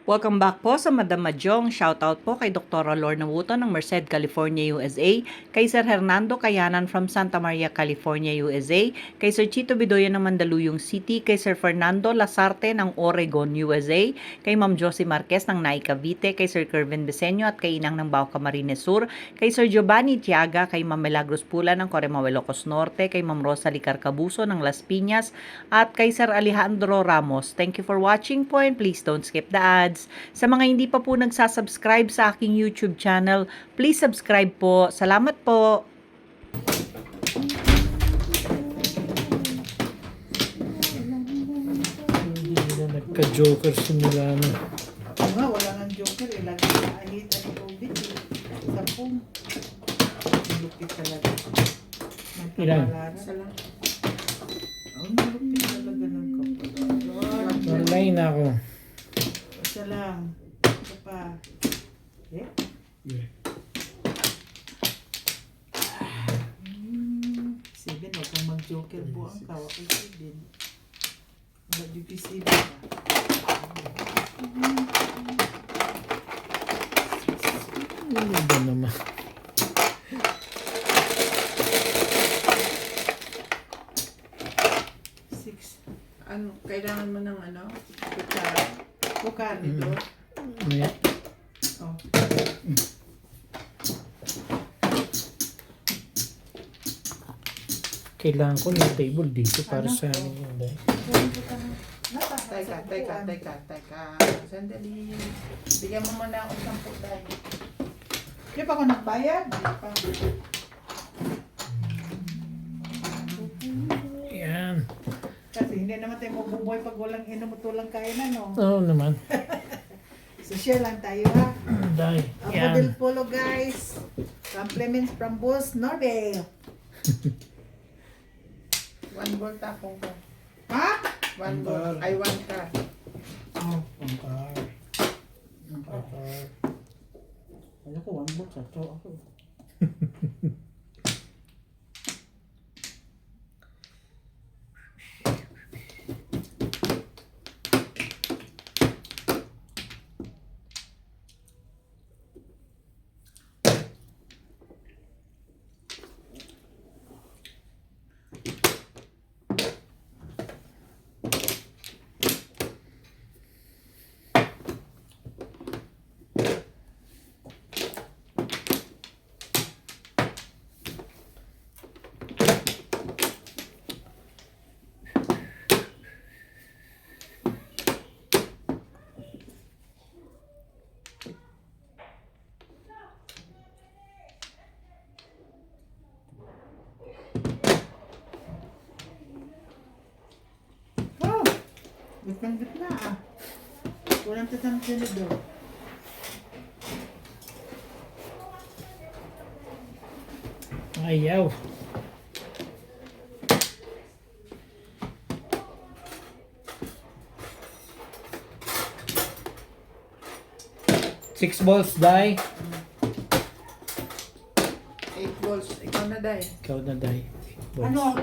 Welcome back po sa Madam Mahjong. Shoutout po kay Dr. Lorna Wooton ng Merced, California, USA, kay Sir Hernando Cayanan from Santa Maria, California, USA, kay Sir Chito Bidoya ng Mandaluyong City, kay Sir Fernando Lasarte ng Oregon, USA, kay Ma'am Josie Marquez ng Naik, Cavite, kay Sir Kervin Beseño at kay Inang ng Bao Camarines Sur, kay Sir Giovanni Tiaga, kay Ma'am Milagros Pula ng Corema, Ilocos Norte, kay Ma'am Rosalie Carcabuso ng Las Piñas, at kay Sir Alejandro Ramos. Thank you for watching po and please don't skip the ads. Sa mga hindi pa po nagsasubscribe sa aking YouTube channel, please subscribe po. Salamat po! Hindi na nagka-joker simula na. Wala nang joker eh. Lagi na ahit ang tubig eh. Sapong. Malupit talaga. Ilan? Isa lang. Malupit talaga ng kapal. Online na ako. Isa lang. Ito pa. Eh? Sibin, huwag kang mag-joker po ang kawa ko Sibin. Mag-UPCB ka. Ano ba naman? Ano, kailangan mo ng ano? Kutsara. Kukan ito. May Oh. kailangan ko ng table dito para sa ano yun. Teka. Sandali. Bigyan mo muna ako 10 tayo. Di pa ako nagbayad? Di pa. Yan. Kasi hindi naman tayo mabubuhay pag walang inutulang kainan, no? Oo naman. Social lang tayo, ha? Dahil. Ako Yan. del Polo, guys. Compliments from Boss Norvale. 1 volt akong ka. Ha? 1 volt. Ay, 1 ka. Oh. Angkar. Ano ko, 1 box ato ako. Oh! Gitnang-gitna, ah. Walang tatang tinidor. Ayaw. Six balls, die. 8 volts. Ikaw na, Day. Ikaw na, die. Balls. Ano?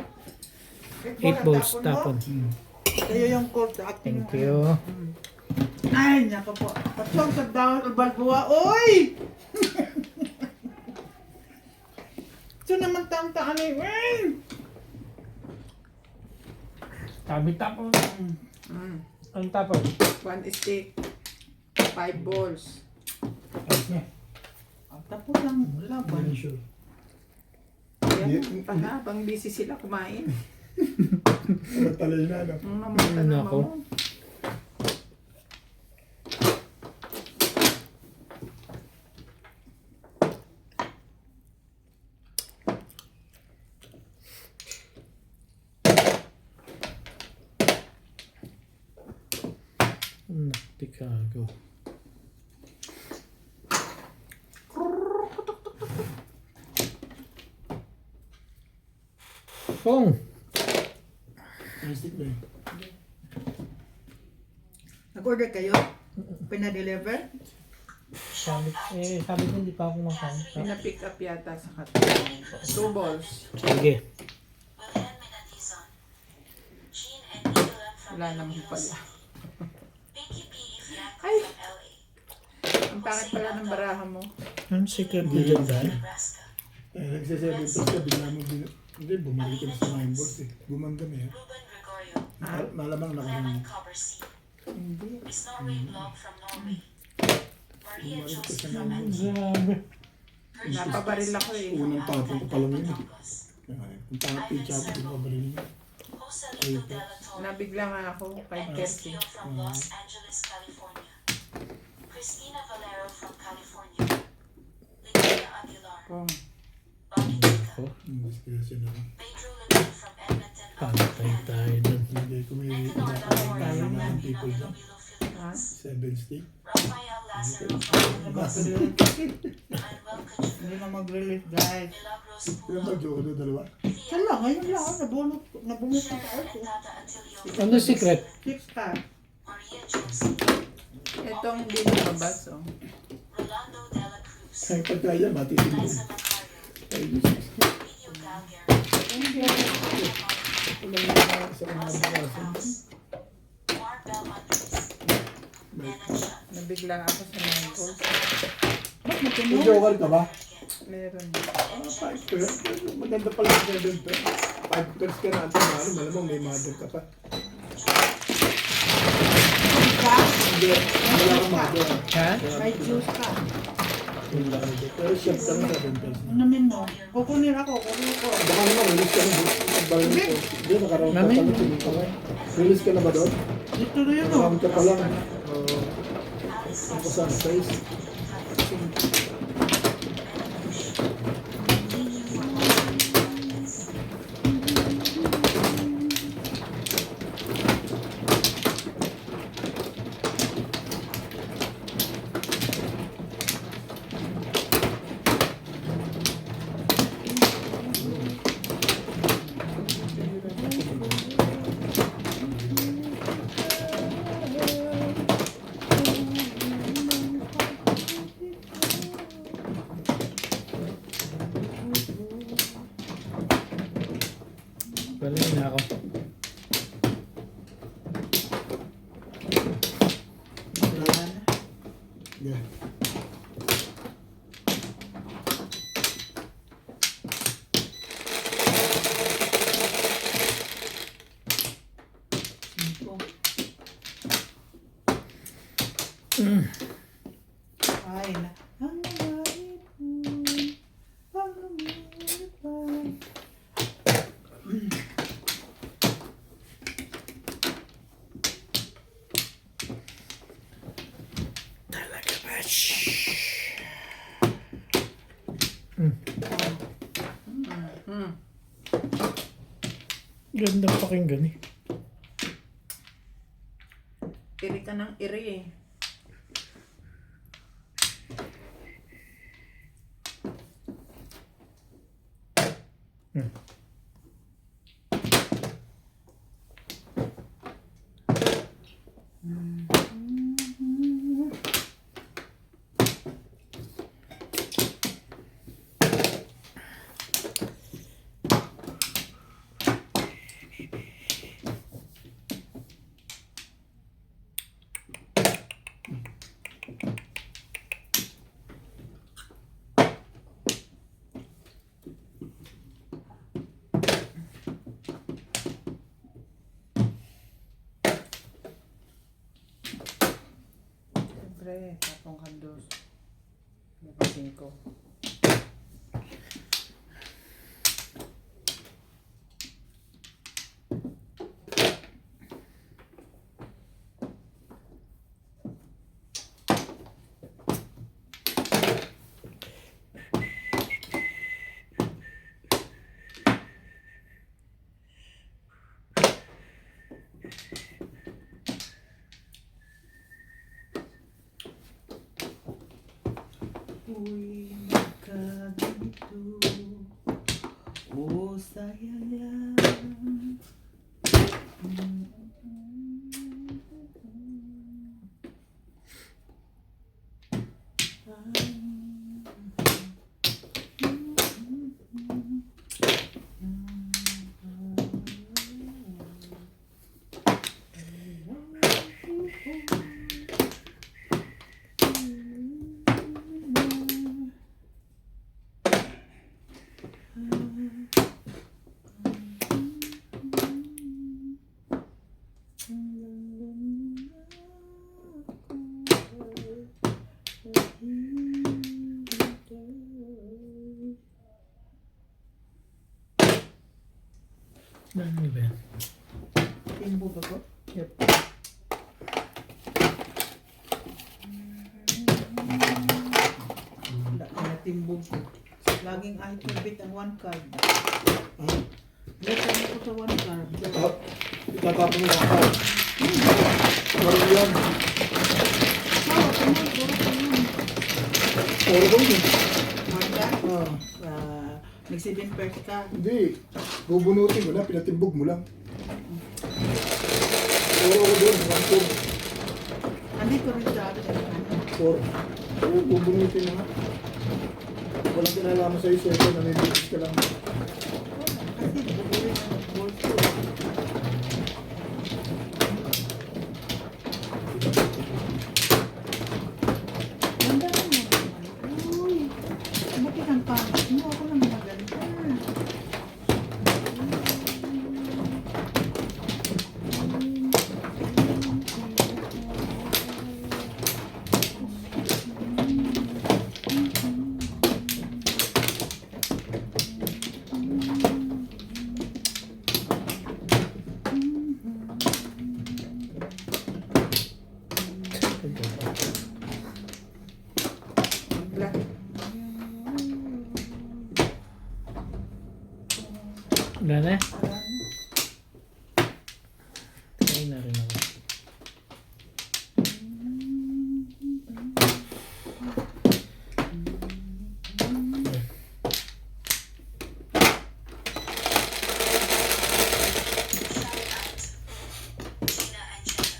8 balls, tapon tapon. mo? Kayo yung court acting. Thank you. Ay, nako po. Patong sa down o balbuwa. Oy! So naman tamtaan eh. Tabi tapon. Mm. Ang tapon. 1 stick. 5 balls. Tapos lang laban. Ayan, habang busy sila kumain. Matalay na, no? Mamata na Nako. mo. Nakatikago. Pong! Nag-order kayo? Pina-deliver? Sabi ko hindi pa ako makain. Pina-pick up yata sa katulong. 2 balls. Sige. Wala naman pala. Ay! Ang pangit pala ng baraha mo. Ang secret mo dyan, Day? Nagsasabi ka, bigla mo hindi, bumalik ka na sa 9 volts eh. Gumanda na yan. Malamang nakaroon. Hindi. Bumalik ka sa 9 volts. Grabe. Napabaril ako eh. Unang tapon ko pa lang yun eh. Kung tanga pitch ako, hindi ko baril yun. Ayun po. Nabigla nga ako kay Kersi. from Los Angeles, California. Christina Valero from California. Lydia Aguilar. Kung Bobby Dica. Investigation na lang. Pedro Limon from Edmonton, Patay Alberta. tayo dun. Hindi ko may Nicanor inakalang Dalmore from ng Manila, people dyan. Iloilo, Philippines. 7 stick. Rafael Lazaro from mag-relief. Manuel Cajun. Hindi na mag-relief guys. Milagros Yung Pulo. mag-joke na dalawa. Siya lang, ngayon lang. Nabunot na Sharon ako. and Tata Atilio. Ano secret? 6 star. Maria Joseph. Itong hindi lumabas oh. Rolando de la Cruz. Kaya pagkaya, matitindi. Liza Macario. Ayun. Video Galgary. Wala yung sa mga Rosa babasan. House. Marbel Andres. Nana Chan. Nabigla ako sa 9 volts. Ba't May matunog? joker ka ba? Meron. 5 pairs. Maganda pala sa 7 pairs. 5 pairs ka na ito. Malamang may mother ka pa. Hindi. Wala kang mother. Ha? May juice ka. Wala kang mother. Pero siya ka na 7 pairs na. Namin mo. Kukunin ako. Kukunin ko. Baka naman, release ka na doon. Pagbalin ko. Hindi, nakaroon ka Mami? pala. Tingin ka ba? Release ka na ba doon? Dito na yun oh. Nakaroon ka pa lang. Ano sa size? Galing na ako. Yeah. Ay na. Ang langit mo, ang lumilipad. Ganda pakinggan eh. Iri ka ng iri eh. Siyempre, tapong kandos. Napasin ko. Uy, nagkaganito. Oh, saya yan. Ano ba yan? Timbo ba ko? Yep. Wala ka na timbo ko. Laging ay tubit ang 1 card. Ah, Letter mo ko sa 1 card. itatapon mo lang ka. Parang yan. Puro ko yun. Marka? Ah, Nag-7 pairs ka. hindi. Bubunutin mo lang, pinatimbog mo lang. Puro ko doon, 1 Andito rin sa akin. 4. Oo, bubunutin mo nga. Walang kinalaman sa'yo, sa'yo, nanibigis ka lang. Kasi bubuli ng bolso. Ganda naman. Uy, bakit ang pangit mo? Ako naman maganda. Wala. Wala na? Try na rin ako. Gina Angela,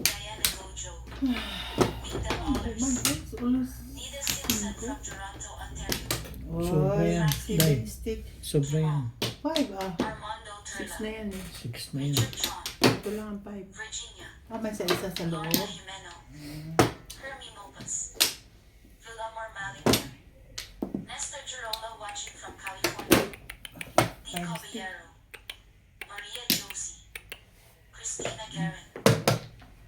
Diana Gojo, Linda Ollers, Nida Simpson from Toronto, Ontario, Sobra Oy, yan. seven Dai. stick. Sobra yan. 5 Armando 6 na Turla, yan eh. 6 na yan. Richard John, Ito lang ang 5. Virginia, May isa sa Lorna loob. Jimeno, Hermie Lopez, Villamor Malinger, Nestor Girola watching from California, Dee Caballero, Maria Josie, Christina Guerin,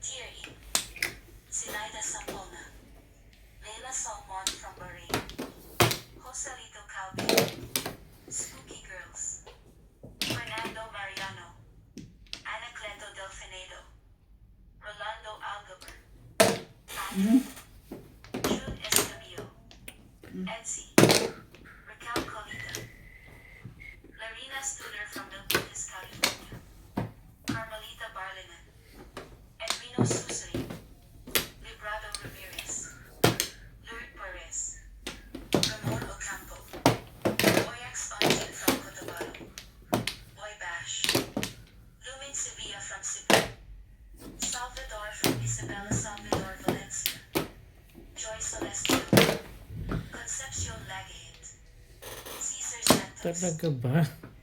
Thierry, Sinaida Sampona, Leila Salmon from Bahrain, Joselito Calvi, Spooky Girls, Fernando Mariano, Ana Cleto Delfinedo, Rolando Algaber, Patrick, June Escabio, Etsy, Raquel Colita, Larina Studer from Milpitas, California, Carmelita Barlinan, Edwino Susay, Librado Ramirez, Lurid Perez, Ramon Ocampo, Oyax Ontin from Cotabato, Boy Bash, Lumin Sevilla from Cebu, Salvador from Isabela Salvador Valencia, Joy Celestial, Concepcion Lagahit, Cesar Santos, Talaga ba?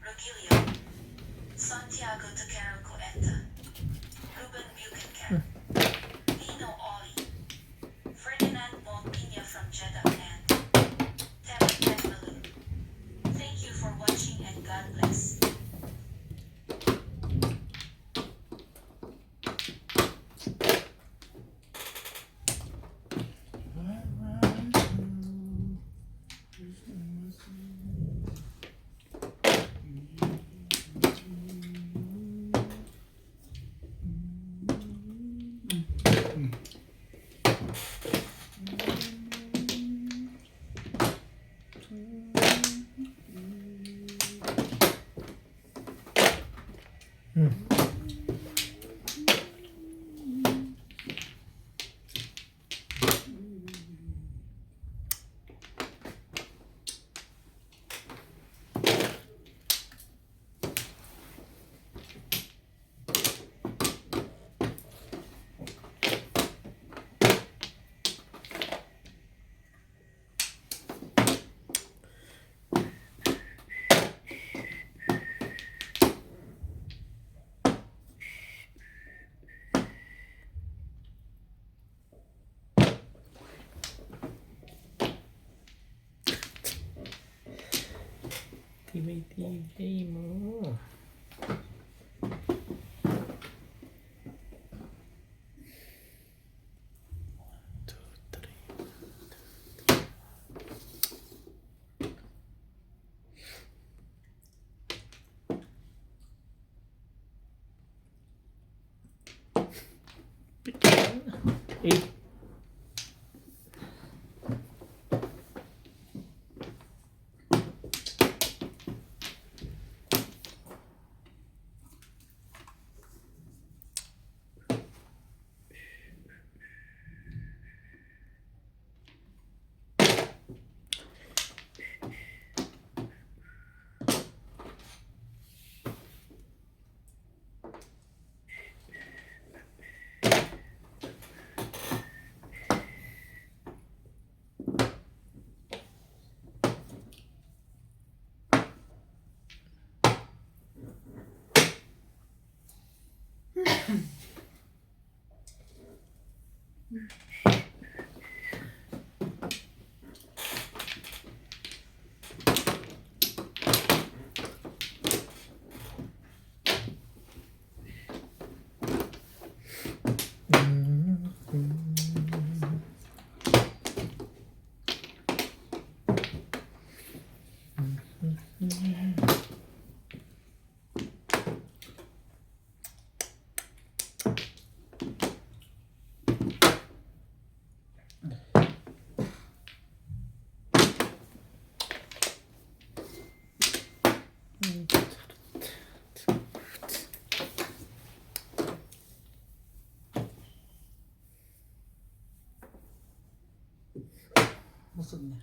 Rogelio, Santiago Taquero Coenta, Ruben Buchancan, Dino Oli, Ferdinand Montpina from Jeddah and Teva Tekmalu. Thank you for watching and God bless. Tibay-tibay mo. Two, three. 8. Busog na.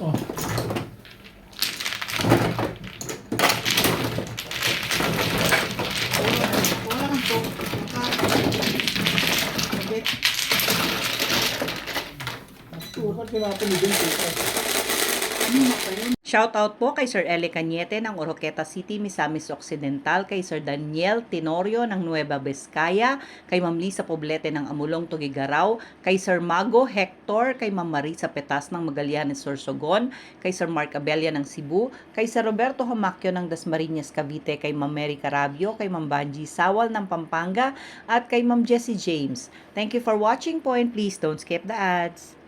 Oh, Wala kang po. Sabit. Bakit kinapin din po? Shoutout po kay Sir Eli Cañete ng Oroqueta City, Misamis Occidental, kay Sir Daniel Tenorio ng Nueva Vizcaya, kay Ma'am Lisa Poblete ng Amulong, Tugigaraw, kay Sir Mago Hector, kay Ma'am Marisa Petas ng Magallanes, Sorsogon, kay Sir Mark Abella ng Cebu, kay Sir Roberto Homacchio ng Dasmariñas, Cavite, kay Ma'am Mary Carabio, kay Ma'am Banji Sawal ng Pampanga, at kay Ma'am Jessie James. Thank you for watching po, and please don't skip the ads.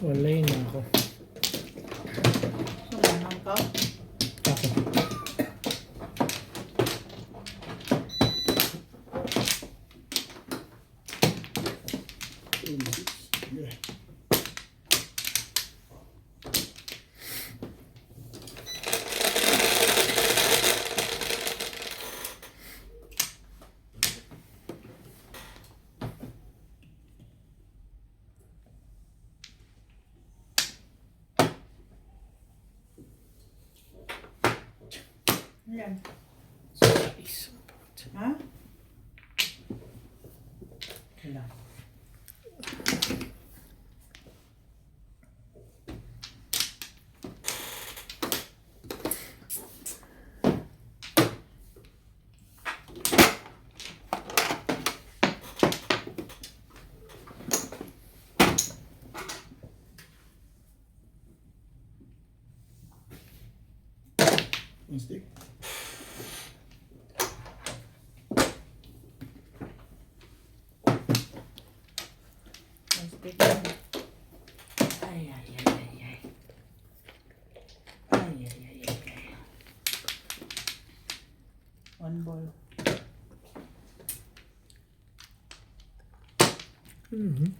walay na ako. Sumahan ka. Ako. Yeah. Yan. Size. Ha? Wala. One stick. Stick yan. Ay, ay, ay, ay, ay. Ay, ay, ay, ay, ay. One ball. Mhm.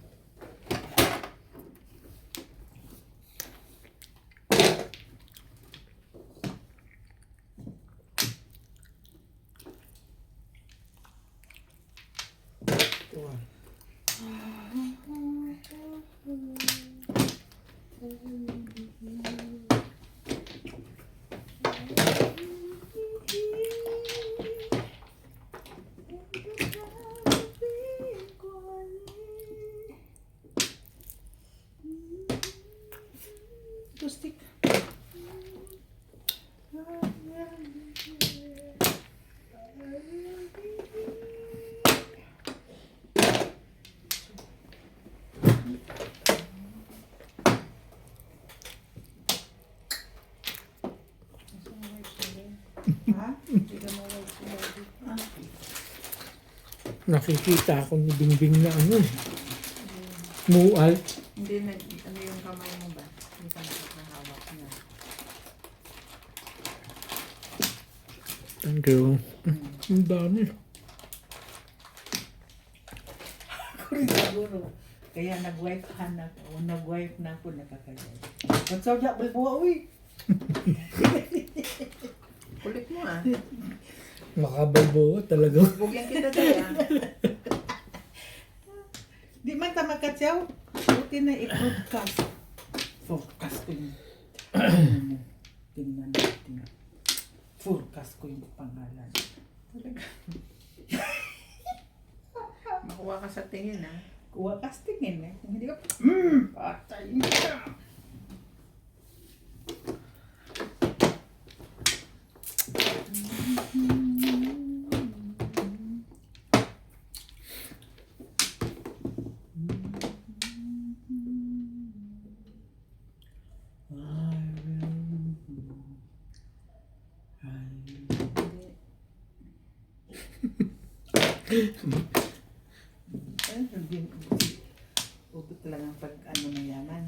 One. Toothpick. Ha? Hindi ka mawag siya. Nakikita ako ni Bingbing na ano. Mual. Hindi na, ano yung kamay mo ba? Hindi ka nakakahawak niya. Thank you. Ang dami. Siguro. Kaya nag-wife na ako. Nag-wife na ako nakakaya. Magsaw niya, balbuha, uy. Kulit mo ah. Makabalbo talaga. Bugyan kita dyan. Di man ta magkatsaw. Buti na i-broadcast. Forecast ko yung tingnan natin. Forecast ko yung pangalan. Makuha ka sa tingin ah. Kuha castingin eh. Kung hindi ka, patay mo ka. Ay, hindi. Ubit lang ang pag ano na yaman.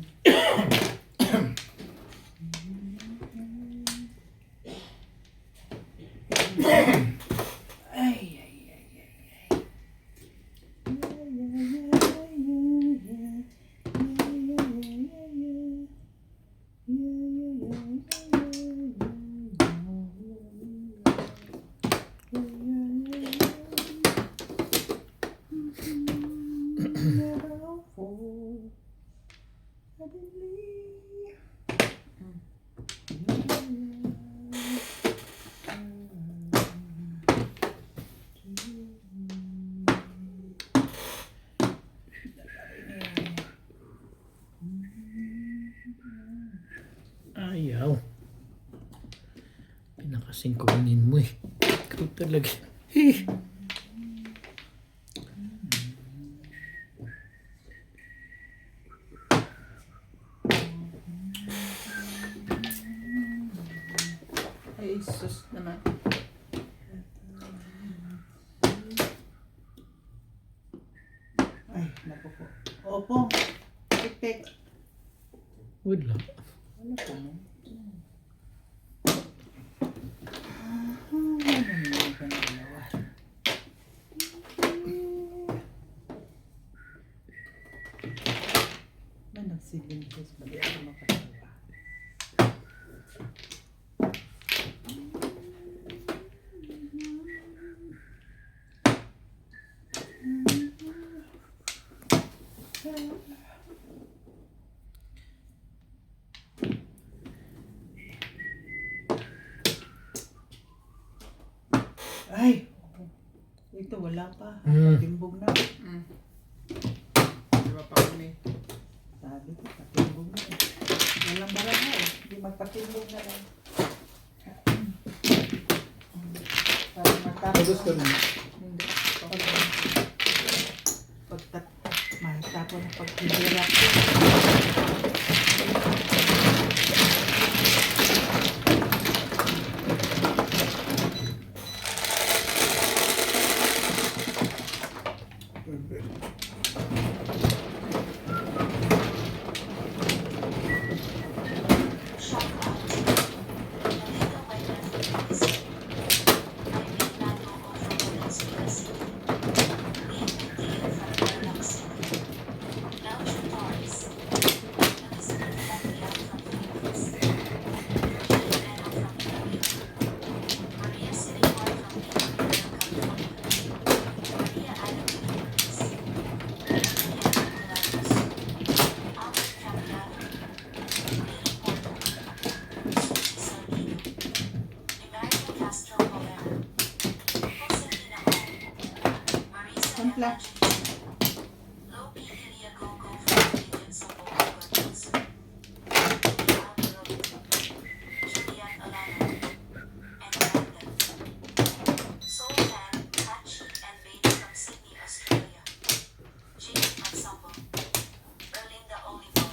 Ayaw. Pinakasingkunin mo eh. Ikaw talaga. Ay, sus naman. Ay, naku po. Opo. Pipik. Wala. Ano po no? Ano naman ka na dalawa? Man, nagsiling ko sa bali ako makatawa. Ay! Ito wala pa. Patimbog na. Di ba pa kami? Sabi ko, patimbog na eh. Walang barangay. Hindi magpatimbog na lang. Para Tapos ka matapos. na. Hindi. Mahitapon na pag-hirap. Shock out. The legal weapon is my main manual of opponents sila. Lopi Iliagogo from the Legends of Ogogotos. Alvaro, Julian Alano, and Brandon. Sultan, Hachi, and Bates from Sydney, Australia. Jamie Ensemble. Erlinda Olivar.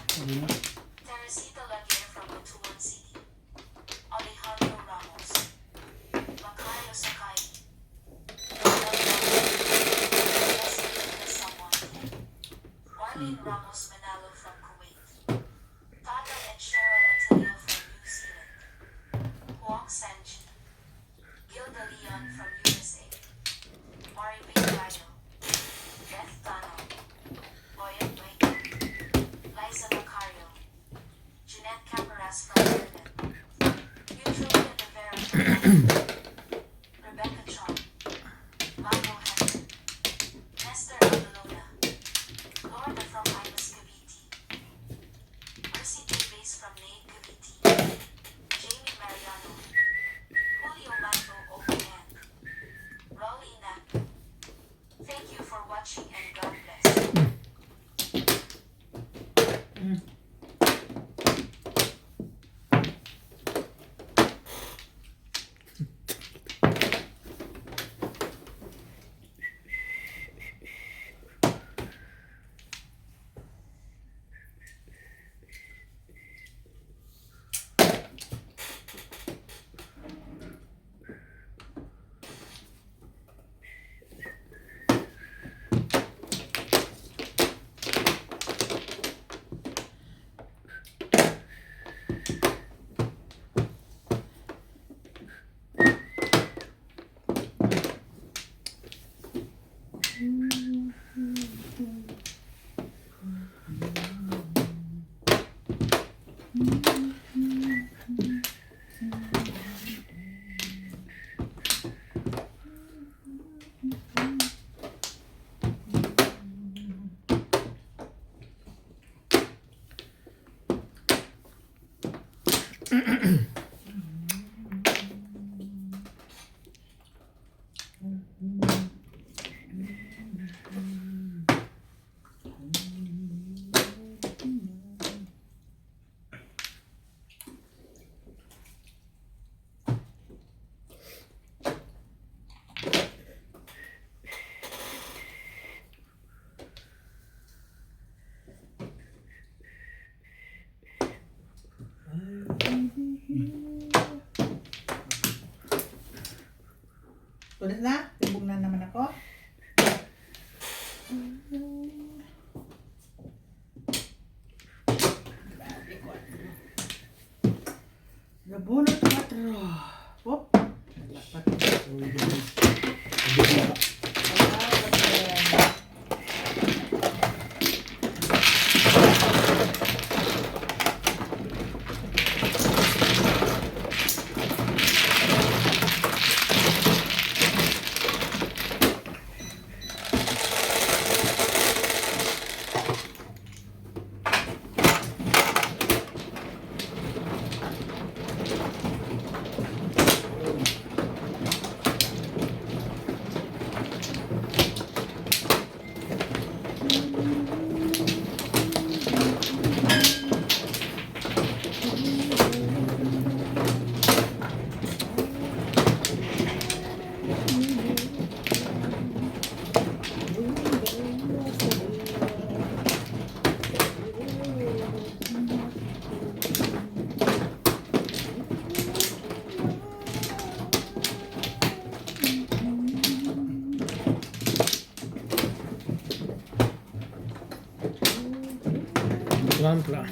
Teresita Laguerre from Batuan City. Alejandro Ramos. Macario Sakai. Marlene Ramos Manalo from Kuwait. Tata and Cheryl Attilio from New Zealand. Huang Sanji. Gilda Leon from USA. Mari Gallo. Beth Tano. Boyan Blake. Liza Macario. Jeanette Caparas from Berlin. Eugenia De Vera from Canada. Rebecca Chong. Marco Henry. Nestor Abalona. Lorna from Imus Cavite. Mercy Davies from Nate Cavite. Jamie Mariano. Julio Mango Open. Raul Inak. Thank you for watching and God bless. Tulis na? Tibog na naman ako. Nabunot 4. Hop. Dapat. Pelan-pelan.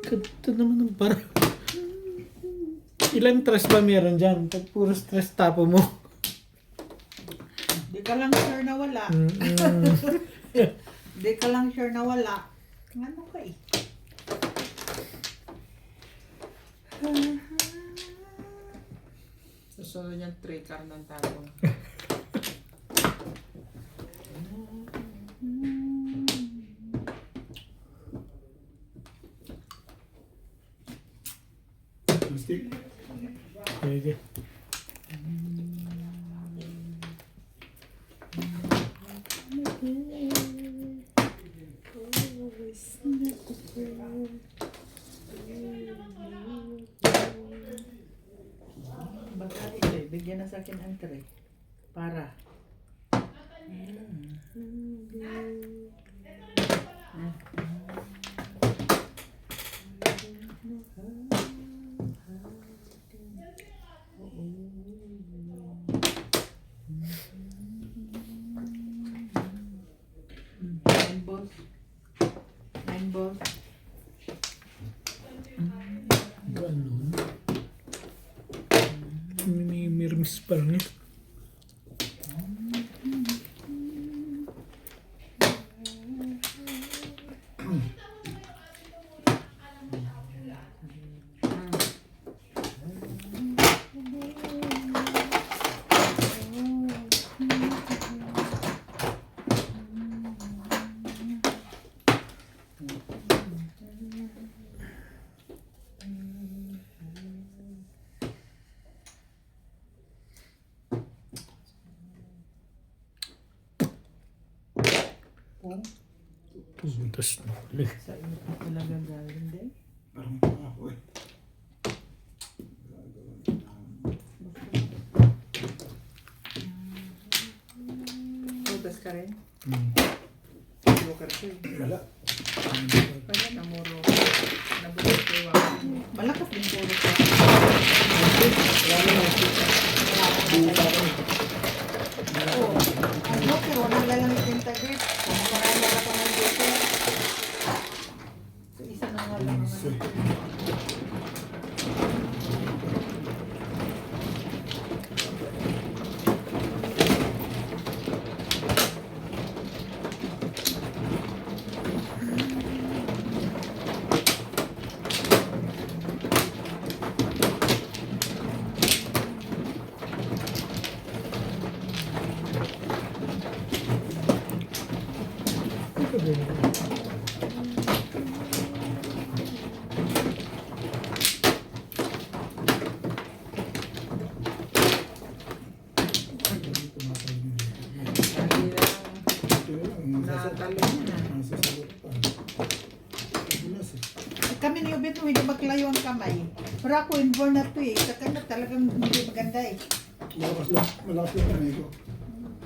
Ito naman ang para. Ilang stress ba meron dyan? Pag puro stress tapo mo. Di ka lang sure na wala. Di ka lang sure na wala. Ano ka eh? Susunod niyang 3 car ng tapo. Stick. Sige. Baka ito eh. Bigyan na sa akin ang tray. Para. Nine balls. 9 balls. Ganun. May mirmis pa lang eh. Pumuntas na ulit. Sa iyo pa talaga galing din. Parang ako eh. Putas ka rin? Joker ko eh. Wala. Kaya namuro. Nabulit ko yung Malakas din puro ka. Oo. Ang joker, walang lalamig yung tagrit. Kung marami ka pa ng joker. So, isa na nga lang naman. Lagi lang natalo niya na. Nasa sagot pa. Bulas eh. Kami ni Ubit mo, hindi maglayo ang kamay. Pero ako inborn na to eh. Sa kanya talagang hindi maganda eh. Malakas lang kanay ko.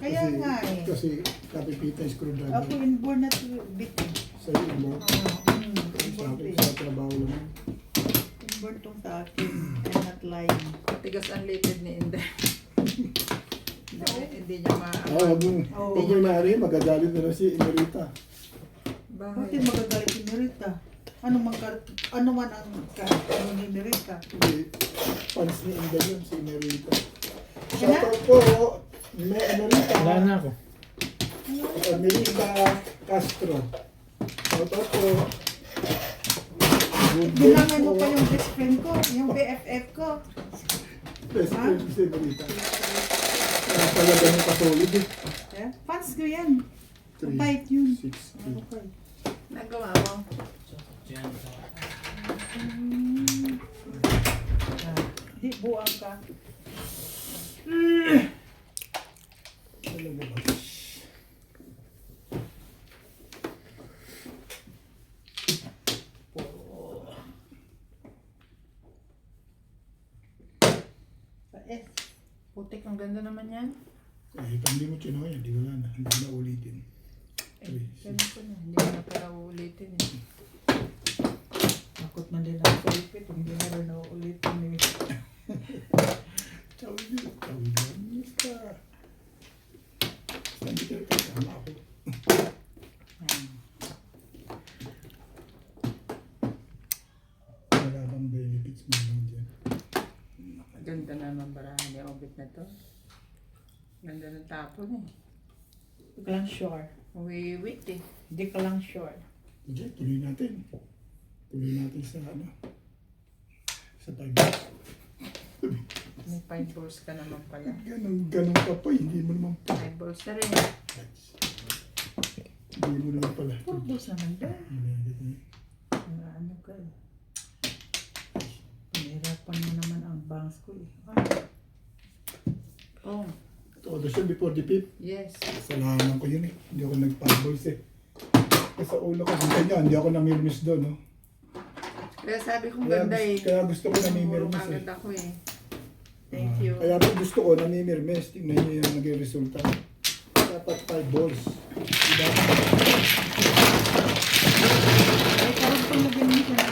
Kaya nga eh. Kasi kapipita yung screwdriver. Ako inborn na to Ubit eh. Sa iyo mo. Inborn to eh. Sa trabaho lang. Inborn tong sa akin. I'm not lying. Tigas ang litid ni Inday. Hindi niya ma... Oo. Pag may magagalit na lang si Imerita. Bakit Bakit? magagalit si Merita? Ano man ang ano ni Merita? Hindi. Fans ni Inday yun, si Imerita. Kaya? Shoutout po, may Imerita. Wala na ako. Imerita Castro. Shoutout po. Bilangan mo pa yung best friend ko, yung BFF ko. Best friend si Imerita. Talaga yung kasolid eh. Yeah? Fans ko yan. 3, Bait yun. 6, Okay. Nagawa mo. Di buang ka. Talaga ba? Sa S. Putik, ang ganda naman yan. Eh, pag hindi mo chinoy, hindi wala na. Hindi na ulitin. Ganun ko na. Hindi ko na pala uulitin eh. Takot man din ako sa ipit. Hindi na rin ako ulitin eh. Tawag yun. Basta. Basta hindi kayo kasama ako. Gamit na to. Ganda ng tapon eh. Hindi ka lang sure. Uwi-wit eh. Hindi ka lang sure. Sige, tuloy natin. Tuloy natin sa ano. Sa 5 balls. May 5 balls ka naman pala. Ganun ka pa, hindi mo naman pa. 5 balls na rin. Hindi mo naman pala. Purpose naman doon. Ano ka eh. Pinahirapan mo naman ang bangs ko eh. Oh. Todo siya before the fifth. Yes. Kasalanan ko yun eh. Hindi ako nag-5 balls eh. Kasi sa ulo ko, ganyan, hindi ako namirmis doon, no? Kaya sabi ko Kaya, ganda eh. kaya gusto ko Muro namimirmis eh. kagad ako eh. Thank you. Kaya po gusto ko namimirmis. Tingnan niyo yung naging resulta. Dapat 5 balls. Diba? Ay, karong pa na din siya.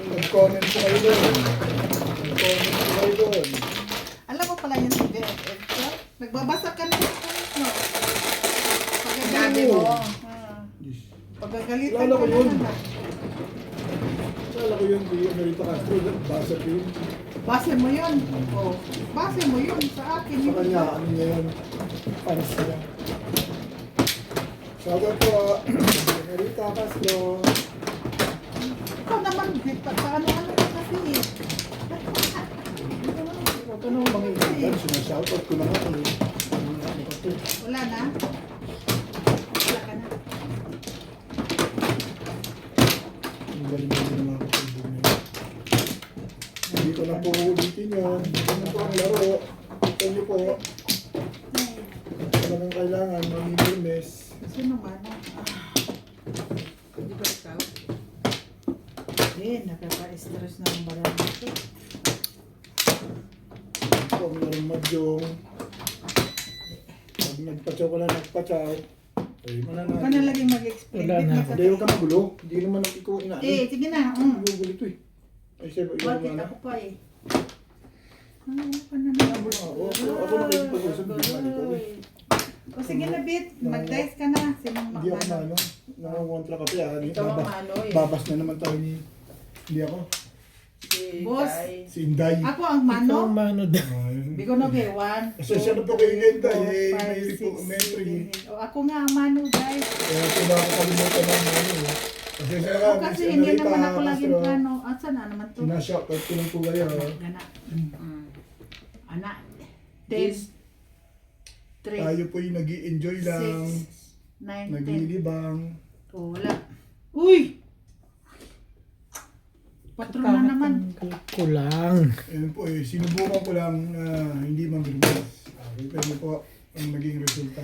Mag-comment po kayo doon. Mag-comment po kayo doon. Alam mo pala yun si Beth. Nagbabasa ka na no? Sabi mo. Yes. Pagagalitan Lalo ko ka yun. naman. Kala ko yun, di Amerito Castro. Basa ko yun. Base mo yun. Oh. Base mo yun sa akin. Sa kanya, ano niya yun. Panis niya. Sabi po, Amerito Castro. Ikaw naman, paano ka kasi eh. Huwag ka naman mangingitan. Sinashoutout ko na nga. Ano ka to? Wala na? Wala ka na. Ang galing-galing ng mga kapatid na yun. Hindi ko na po ulitin yun. Ano po ang laro? Ito niyo po. Talagang kailangan mamimilmes. Sino man? Di ba ikaw? Eh, nakaka-stress na ang barang ito. Ito ang larong madyong. Pag nagpatsaw ka na nagpatsaw. Ay, Huwag ka na mananalo. laging mag-explain. Wala na. Hindi, huwag ka magulo. Hindi naman ako ikaw inaano. Eh, sige na. Hindi ko ito eh. Ay, siya, ikaw Bakit naman. ako pa eh? Ano ka na naman? Ako nakikipag-usap. Hindi naman ikaw eh. O sige na, Bit. Mag-dice ka na. Sinong Hindi ako makmano? maano. Nangangontra ka pa yan. Ikaw ang ano eh. Babas na naman tayo ni... Hindi ako. Si Boss. Dai. Si Inday. Ako ang Ikaw mano. ang mano daw. Ayun. Hindi ko na kay 1, Kasi siya na po kay Inday eh. May po metri. O ako nga ang mano, guys. Kaya ito na ako kalimutan ng ano eh. Kasi siya O kasi hindi naman ako laging plano. At sana naman to? Sinashoutout ko lang po kayo. Gana. Mm. Anak. 10, This- 3, Tayo po yung nag-i-enjoy lang. 6, 9, 10. Naglilibang. O wala. Uy! Patron na naman. Kulang. Ayun po eh. Sinubukan ko lang na hindi mabilis. Pero po ang naging resulta.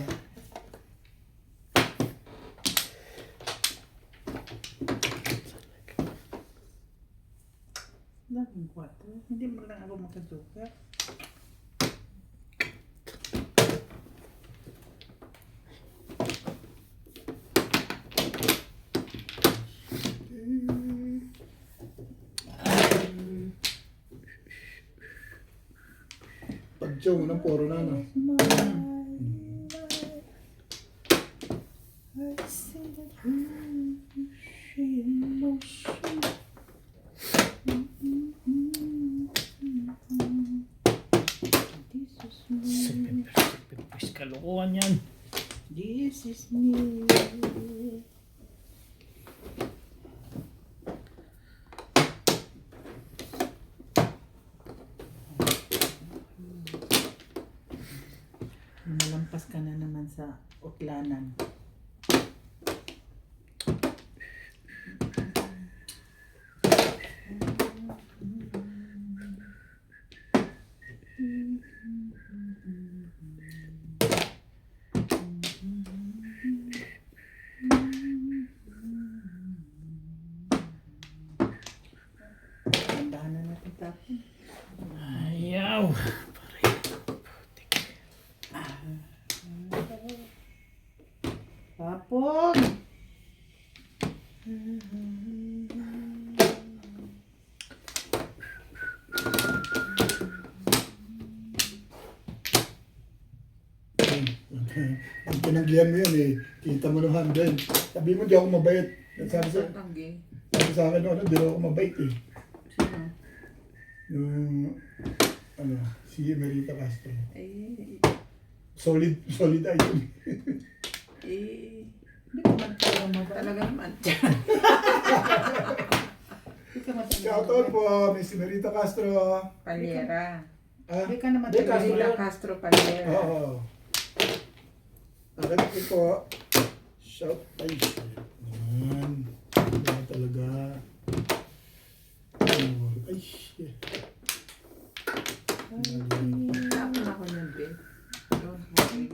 Laging 4. Hindi mo lang ako makajoker. Pag-show ng poro na no. Pipis kalukuhan yan. This is me. Malampas ka na naman sa uklanan. Tandahan na natin tapon. Ayaw. Tapon! Ang pinanggihan mo yan eh. Kita mo ng handle. Sabi mo di ako mabait. Tanggi. Sabi sa akin ano, di ako mabait eh. Sino? Yung ano, si Emerita Castro. Eh, Solid idol. hindi ka man talaga mabala. Talaga naman. Hindi ka man talaga Shoutout mabala. po, Miss Emerita Castro. Paliera. Ah, Hindi ka naman Hindi, talaga Castro Lila yun. Castro Paliera. Oo. Nakita ko po. Shout. Ay, yan. Yan talaga. Ay, shit. Tapon ako ng bed. Don't worry.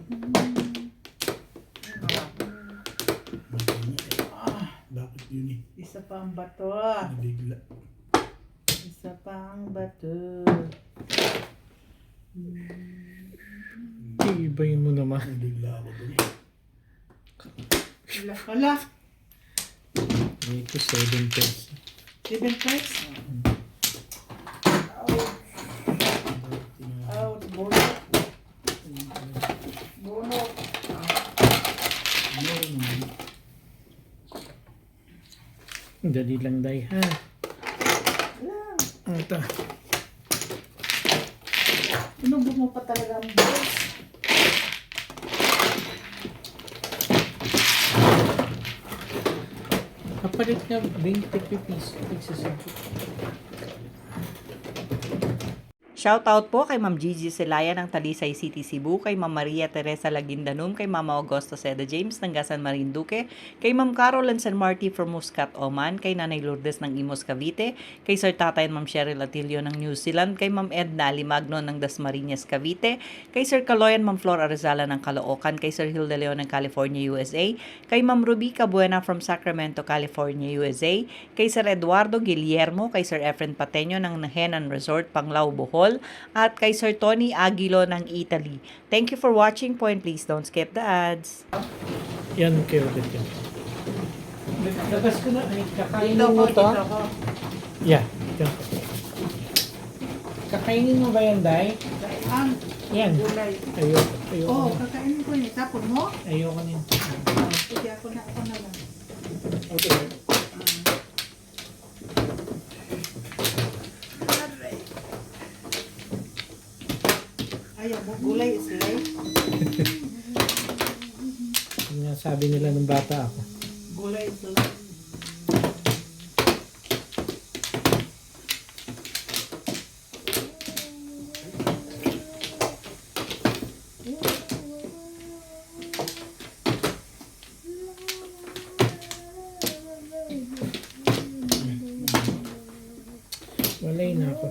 Bakit yun eh? Isa pa ang bato. Nabigla. Isa pa ang bato. Iibayin mo naman. Nabigla ako dun. Hala, Dito 7 pesos. 7 price. Out, bulok. Bulok. Dali lang, day, ha? Ito. Inubog mo pa talaga ang boss. Kapalit nga 20 piso. Nagsasabot. Shoutout po kay Ma'am Gigi Celaya ng Talisay City, Cebu, kay Ma'am Maria Teresa Laguindanum, kay Ma'am Augusto Seda James ng Gasan Marinduque, kay Ma'am Carol and San Marti from Muscat, Oman, kay Nanay Lourdes ng Imus, Cavite, kay Sir Tatay and Ma'am Cheryl Atilio ng New Zealand, kay Ma'am Edna Alimagno ng Dasmariñas, Cavite, kay Sir Caloyan Ma'am Flor Arizala ng Caloocan, kay Sir Hilda Leon ng California, USA, kay Ma'am Ruby Cabuena from Sacramento, California, USA, kay Sir Eduardo Guillermo, kay Sir Efren Pateño ng Nahenan Resort, Panglao, Bohol, at kay Sir Tony Aguilo ng Italy. Thank you for watching po and please don't skip the ads. Yan, kayo ulit yan. Labas ko na. Ay, kakainin Dito mo ko, to? dito ko. Yeah. Yan. Kakainin mo ba yan, day? Ang Yan. gulay. Ayoko Oh, na. kakainin ko yun. Tapon mo? Ayoko na yun. Sige, ako na lang. Okay. Ayaw mo, gulay is life. Yun nga sabi nila nung bata ako. Gulay is life. Walay na ako.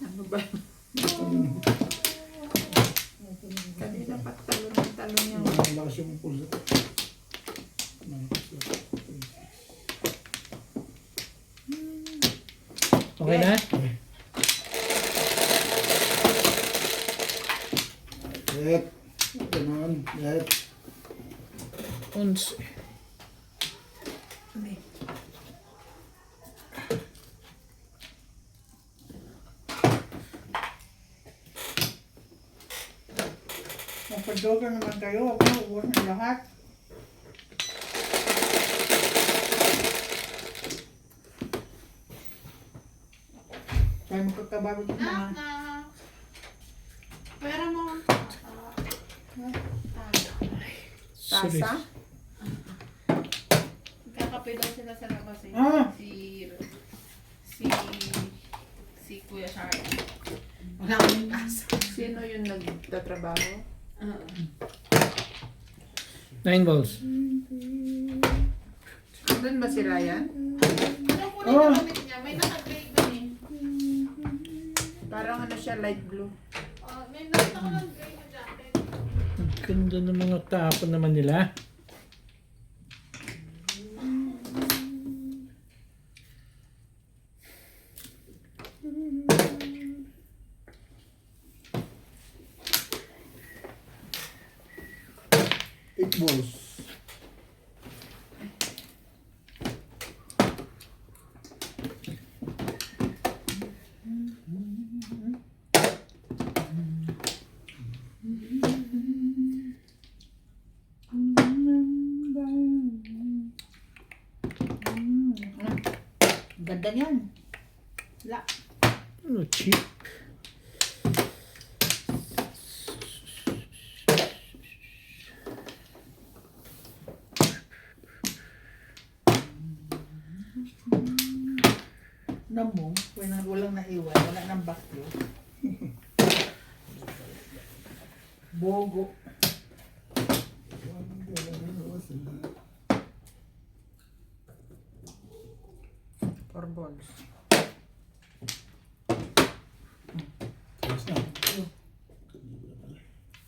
Ano ba? Kanina pa talon yung Malakas yung pulso. Okay na? Let. Ganon. Let. 11. Magpa-jogger naman kayo. Huwag mo uwas ng lahat. Kaya magkakabago ko na. Pera mo. Sorry. tasa. Kakape daw sila sa labas eh. Ah! Si Kuya Shari. Wala akong tasa. Sino yung nagtatrabaho? 9 balls. Andun ba si Ryan? Ano po rin ang damit niya? May naka-grade doon eh. Parang ano siya, light blue. May naka-grade na jacket. Ang ganda ng mga tapon naman nila. Eight balls. Ganda niyan. Wala. Ano, cheap. Namo, walang naiwan, wala nang bakyo. Bogo. Four balls. Ayos na.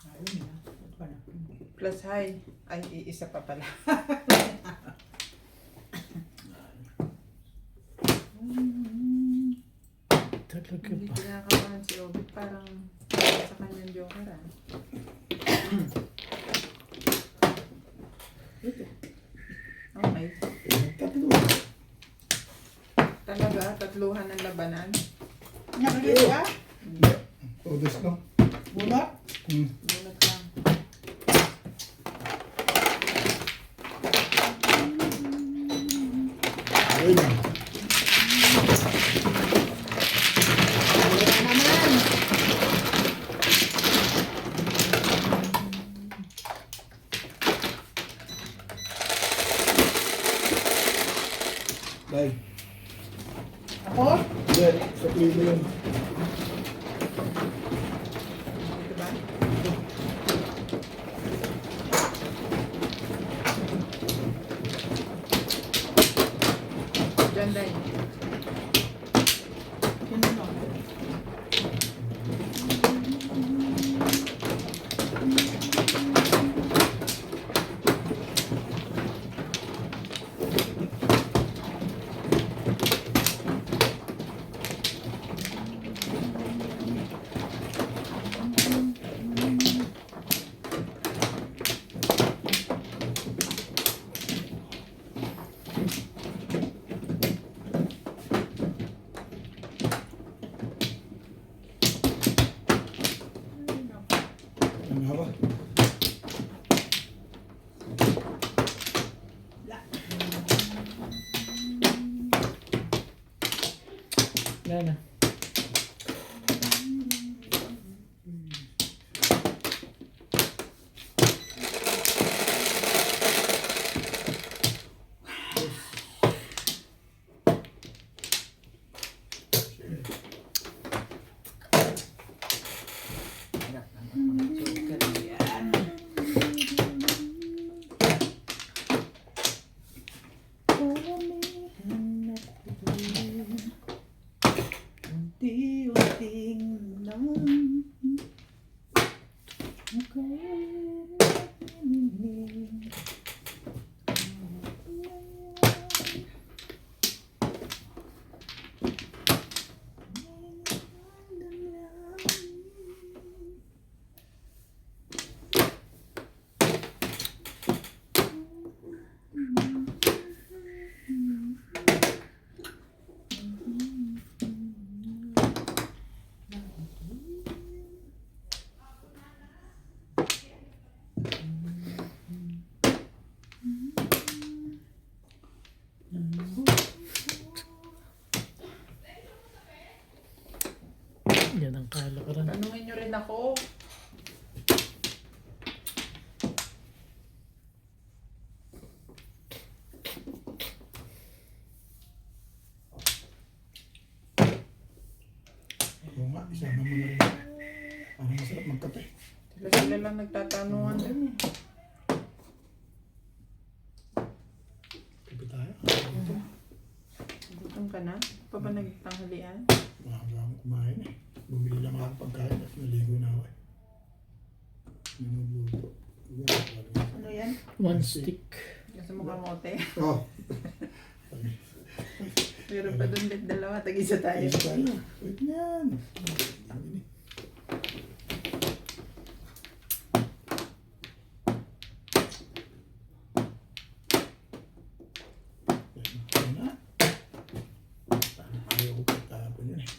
Ayun na. Ito na. Plus high. Ay, isa pa pala. Talaga Hindi ba? kinakabahan si Obi. Parang sa kanyang joker ah. Okay. Tatlo. Talaga, tatluhan ng labanan. Nakagay ka? Odes no? Bunot? Bunot lang. Ayun na. Dahil. Ako? Hindi, sa primo yun. Ito ba? Diyan dahil. Sino na? Ano ba? Wala na. Unti-unting lang. Yan ang kalakaran. Tanungin nyo rin ako. Oo nga, isama mo na rin. Parang masarap magkape. Sila lang nagtatanungan dun eh. Kape tayo. Gutom ka na? Pa ba nagtanghalian? Maaga akong kumain eh. Bumili lang ako ng pagkain at naligo na ako eh. Nagluto. Ano yan? One stick. Gusto mo kamote? Oh. Meron pa dun dit dalawa, tag-isa tayo. Ayos tayo. Wait na yan. Ayun na. Parang ayaw ko pagkakapon yun eh.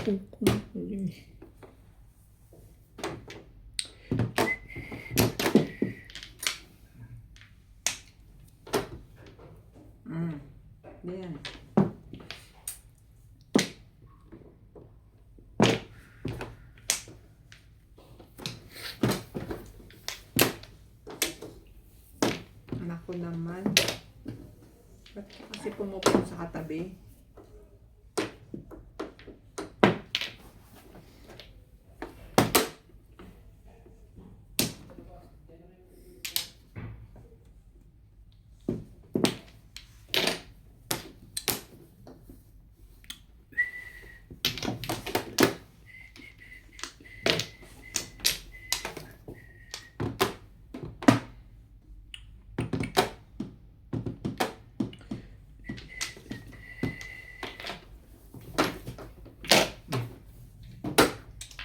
Yan. Anak ko naman. Ba't ka kasi pumupunta sa katabi?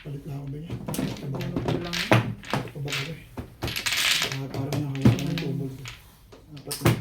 Palit na ako ba niya? Ano ko lang. Pabaka ba eh. Parang nakahawa ng tubol ko. Apat na.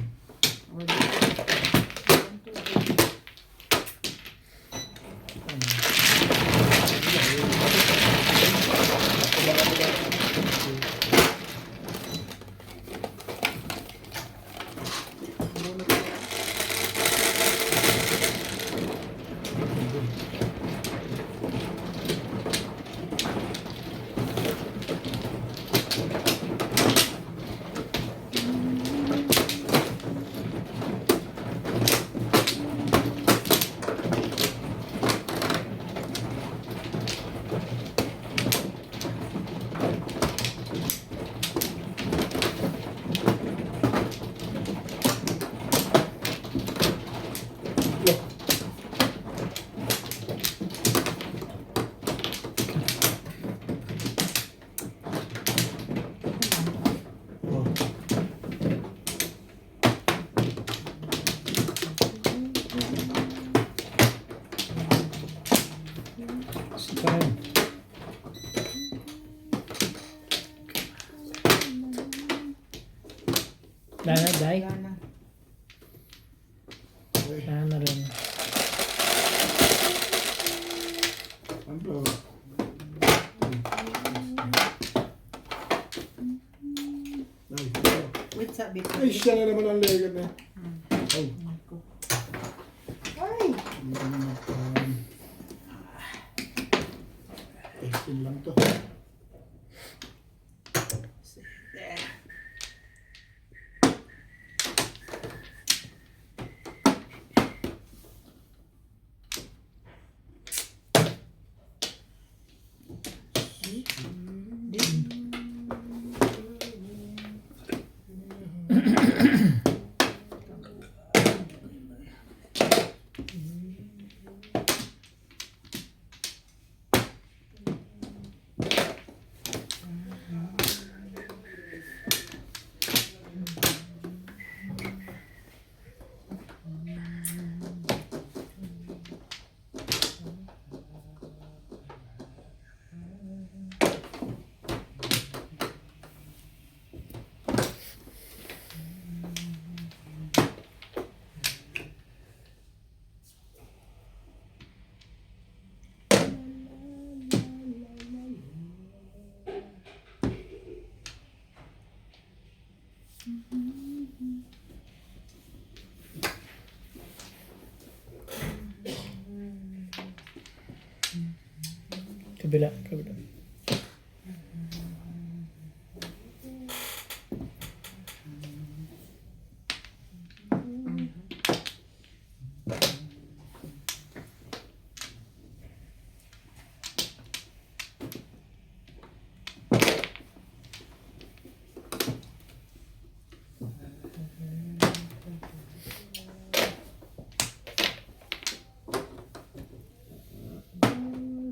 Style. Dana, Day. Wala na. Dana rin. Ano? Wait, sabi ko. Ay, siya na naman ang legat na. Ay. Ay! Hindi ka naman testing lang to. Kabila, kabila.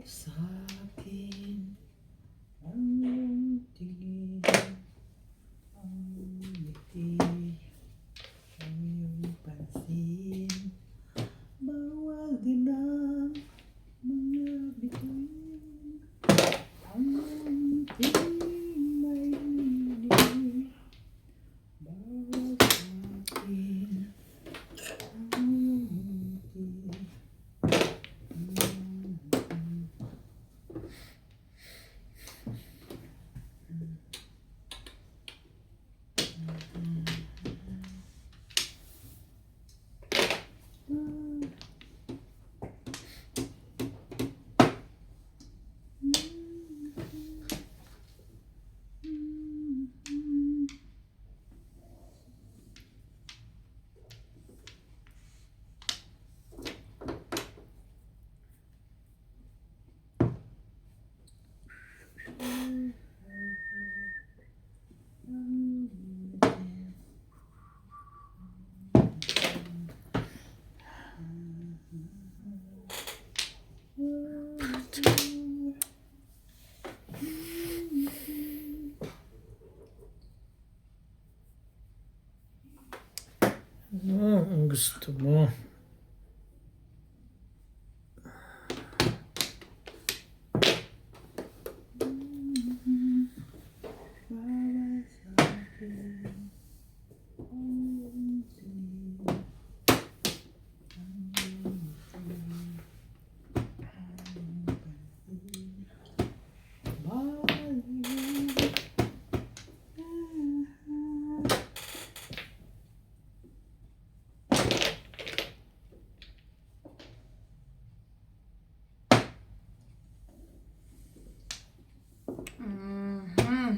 Sa akin gusto mo. Mhm.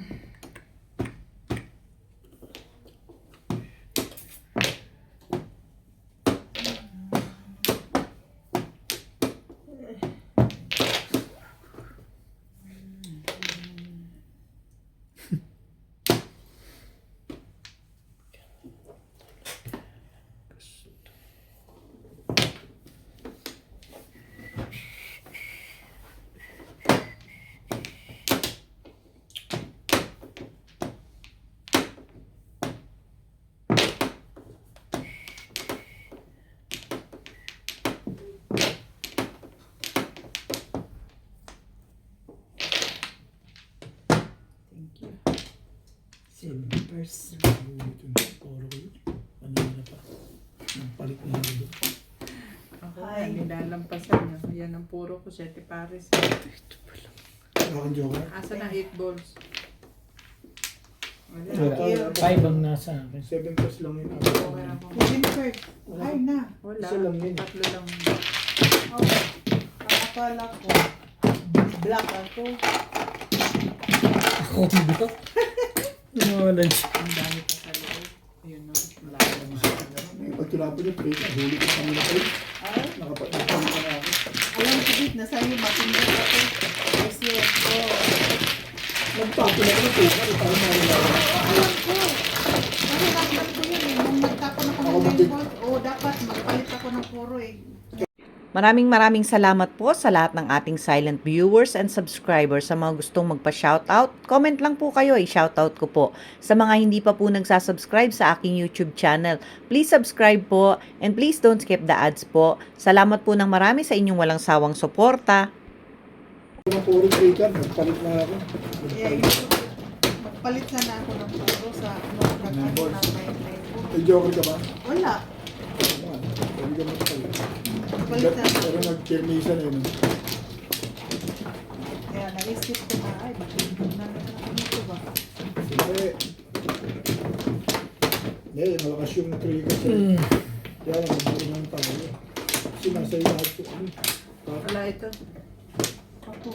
Thank you. Silvers. Ito na, puro ko yun. Kanina pa. Nagpalit na ako doon. Ako, Hi. nilalampasan niya. Yan ang puro ko, 7 pares. Akin joker. Asa na 8 balls? Wala. Wala. 5 ang nasa akin. 7 plus lang yun. Okay ako. Silver. Ay na. Wala. Isa lang yun. 3 lang. Oh, akala ko. Black ako. Ako dito. Nawalan siya. Ang dami pa sa loob. Ayun na. Malayo na mga. Pag tinapon yung plate, huli ko kami na plate. Ay, Nakapatapon ka na ako. alam ko dit na sa'yo matindag ako. Yes, yes. Oh. Nagtapon ako ng plate. Ano tayo marunong? Alam ko. Kasi nakman ko yun eh. Nung nagtapon ako Ako ng matig- lemon, dapat magpalit ako ng puro eh. Maraming salamat po sa lahat ng ating silent viewers and subscribers. Sa mga gustong magpa-shoutout, comment lang po kayo, i-shoutout ko po. Sa mga hindi pa po nagsasubscribe sa aking YouTube channel, please subscribe po and please don't skip the ads po. Salamat po ng marami sa inyong walang sawang suporta. Ng puro plate yan. Nagpalit na ako. Kaya yun, magpalit sana ako ng puro sa nagkakaroon ng May joker ka ba? Wala. Yan. Pwede ka magpalit. Magpalit na. Pero nag-kirmisa na yun. Kaya naisip ko na, ay, bakit na ito ba? Hindi. Hindi, malakas yung trigger sa'yo. Kaya lang, magbuo ng tayo. Kasi nasa iyo lahat po. Wala ito. Ako.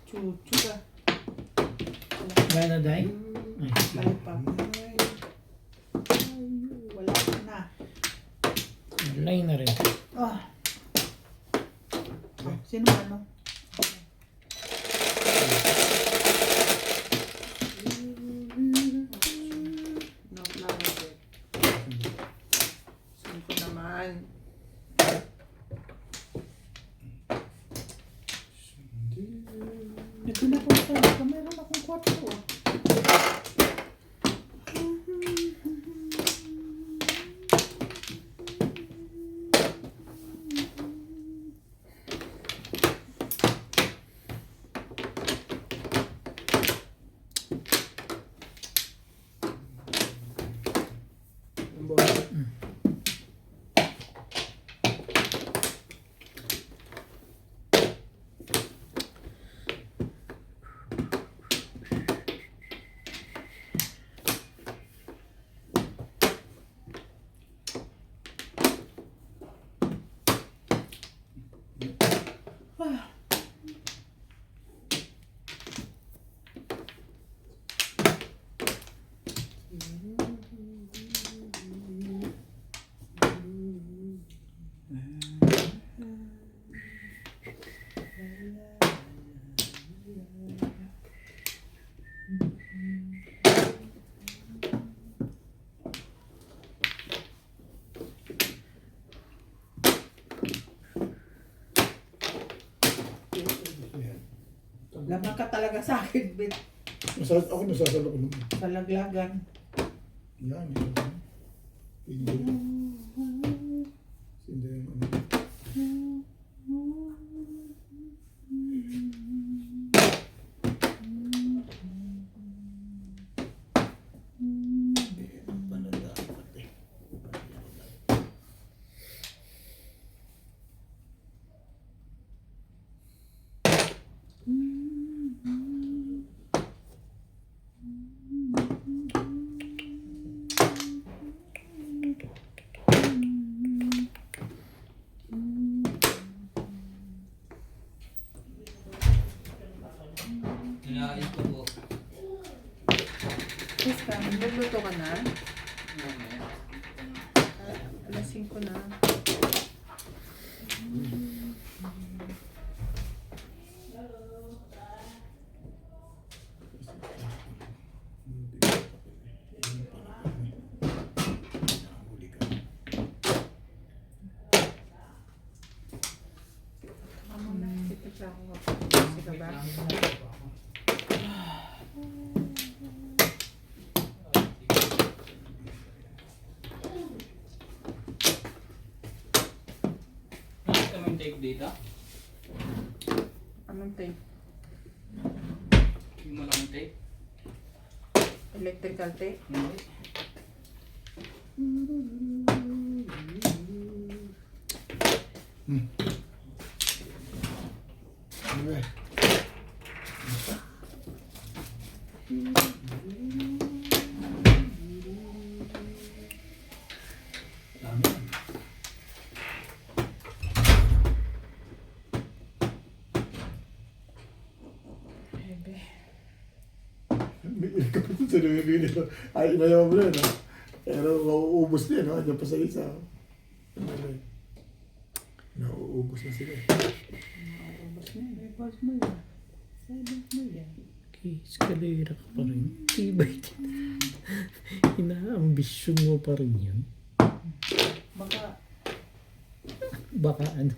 Chuchu ka. Kaya na, Day? Ay, Ay, pa. Ay, wala na. online na rin. Ah. Sino ano? No flower bed. Saan ko naman? Ito na po sa mayroon akong kwarto. Ang bawa. Laman ka talaga sa akin, Bet. Ako nasasalo ko naman. Sa laglagan. Yan, ito. Hindi. Hindi yung ano. Inaayos ko po. Yes, ka. Nagluto ka na? Alas 5 na. Dito siya ako. Sige ba? Bakit ka may tape dito? Anong tape? Yung malaking tape? Electrical tape? Hindi. Ano eh? Bebe. May ka pa sa namibili ko. Ay, inayaw mo na, no? Pero mauubos na, no? Andiyan pa sa isa. Nauubos na sila. Ubus na yun. Ibos mo yan. Ibos mo yan. Okay, eskalera ka pa rin. Tibay din. Inaambisyon mo pa rin yun. Baka, Baka ano.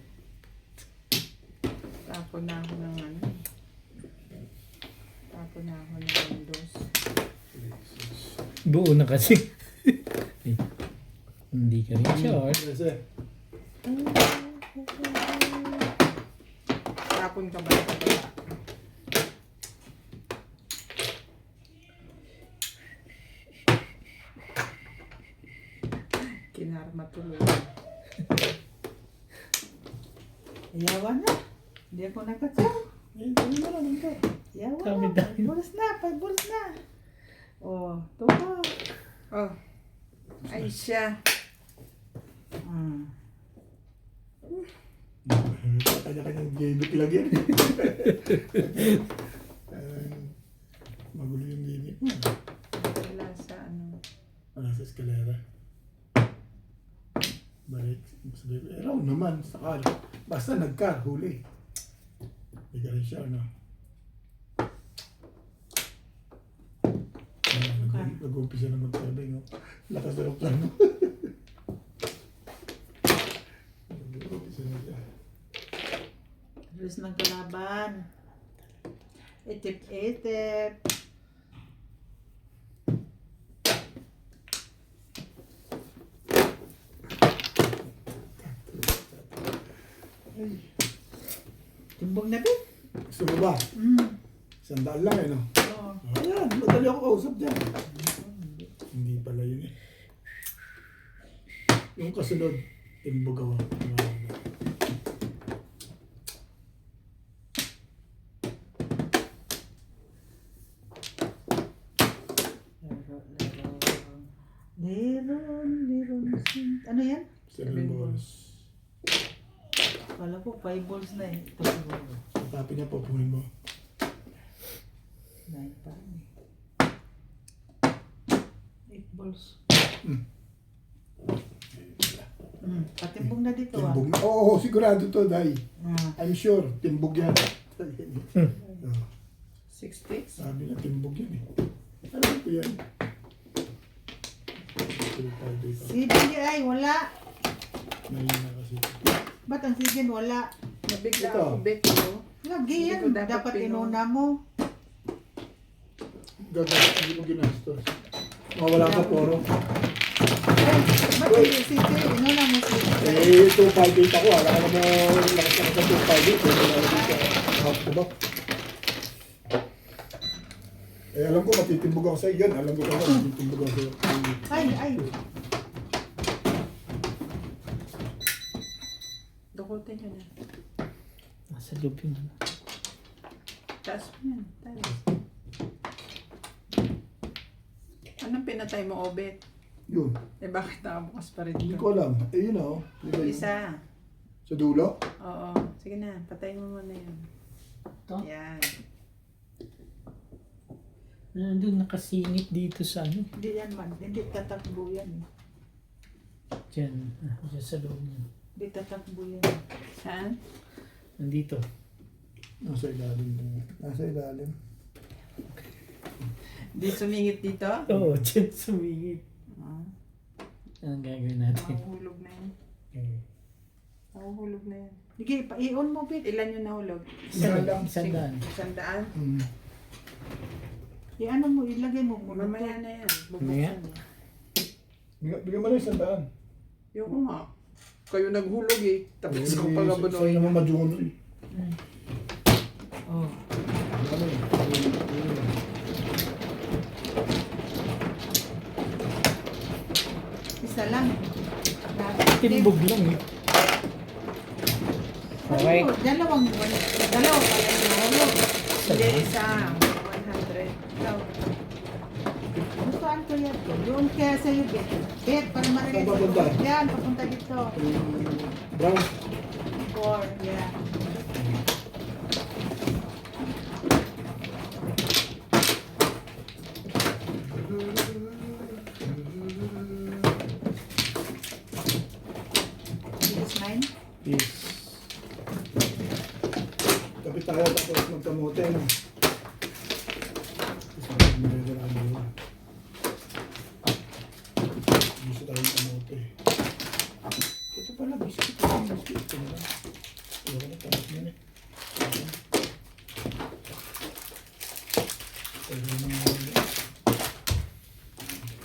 Tapon na ako ng ano. Tapon na ako ng Windows. Buo na kasi. Ay, hindi ka rin sure. Kasi, Tapon ka ba? Kinarma tuloy. ayawan na. Hindi ako nakatsaw. ano na naman ka? Ayawan Dami, na. dami. Pagbulas na, pagbulas na. Oh, tuwa. Oh. Ay siya. Kanya-kanyang gimmick lang yan. Magulo yung gimmick mo. Wala sa ano. Wala sa eskalera. Balik. Round naman, sakal. Basta nagka, huli. Hindi ka rin siya, no? Nag-umpisa na mag-serving, no? Lakas na yung plano. Nag-umpisa na siya. Bilis ng kalaban. Itip-itip. Timbong na, Bet. Gusto mo ba? Sandaan lang, eh, no? Oo. Ayan, madali ako kausap dyan. Hindi pala yun, eh. Yung kasunod, timbugawa. Ano yan? 7 balls. Kala ko 5 balls na eh. Ito siguro. Tapin niya po, pumin mo. 9 pa rin eh. 8 balls. Patimbong na dito ah. Timbog. Oo, sigurado to, Day. Ah. I'm sure, timbog yan. Oh, 6 sabi na timbog yan, eh. Alam ko yan. CBI, wala. Mahina kasi. Ba't ang sigin wala? Nabigla Ito. ako, Bet, no? Lagi Hindi yan. ko dapat Dapat pinuna. inuna mo. Gagawin, hindi mo ginastos. Mawala ka poro. Ay, ba't hindi si Che? Inuna mo si Che. Eh, 258 ako. Alam ka mo, lakas na ka 258. Pwede na rin ka. Half to back. Eh, alam ko, matitimbog ako sa'yo. Yan, alam ko talaga, matitimbog ako sa'yo. Ay. Dukutin nyo na. Nasa loob yun. Taas mo yan. Taas. Anong pinatay mo, Obet? Yun. Eh, bakit nakabukas pa rin Hindi ito? ko alam. Eh, yun o. Diba yun? Isa. Sa dulo? Oo. Sige na, patayin mo muna yun. Ito? Yan. Nandun nakasingit dito sa ano. Hindi yan man. Hindi tatakbo yan. Diyan. Diyan sa loob niya. Hindi tatakbo yan. Saan? Nandito. Nasa ilalim. Nasa ilalim. Di sumingit dito? Oo, diyan sumingit. Ah, Anong gagawin natin? mahuhulog na yan. Okay. Mahuhulog na yan. Sige, pa-ion mo, Bit. Ilan yung nahulog? Isa lang. Isang daan. 100? Hmm. Ano mo, ilagay mo muna. Mamaya na yan. Mamaya? Bubuksan. Bigyan mo lang 100. Yung nga. Kayo naghulog eh. Tapos Eh, ko sa'yo pagabunoy. naman majuno eh. Oh. Ano eh. Isa lang. Timbog lang eh. Okay. Dalawa pala yung nahulog. Hindi, isa. 100. Ikaw. Gustuhan ko yan. Doon kaya sa'yo, Bet. Bet, para marinig Saan papunta? Yan, papunta dito. Brown. 4, yeah. This is mine. Yes. Kapit tayo tapos magkamote. No? Gusto tayo kamote. Ito pala, biscuit. Ito na lang. Wala na, tapos na eh. Pwede na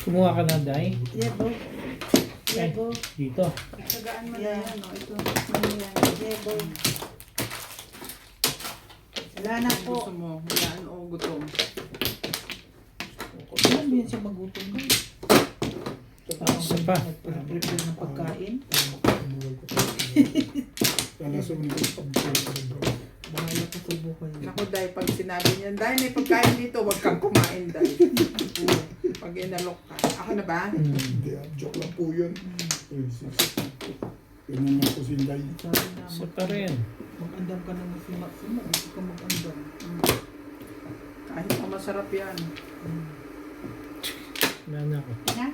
Kumuha ka na, Day. Yeah, bro. Yeah, Eh, bro. dito. Tagaan mo Yeah. na yan. Oh. Ito. Ano yan? Yeah, bro. Wala na po. Gusto mo. Yan o gutom. Alam mo yan siya magutom na. Isa pa. Prepare ng pagkain. Lalasong nito pag-prepare. Bahala ka sa buhay. Naku, Day, pag sinabi niya, Day, may pagkain dito, huwag kang kumain, Day. Pag inalok ka. Ako na ba? Hindi, joke lang po yun. Yun naman po si Inday. Sabi na, Isa pa rin. mag-andam ka ng masima-sima. Hindi ka mag-andam. Kahit pa masarap yan. Wala na ako. Na?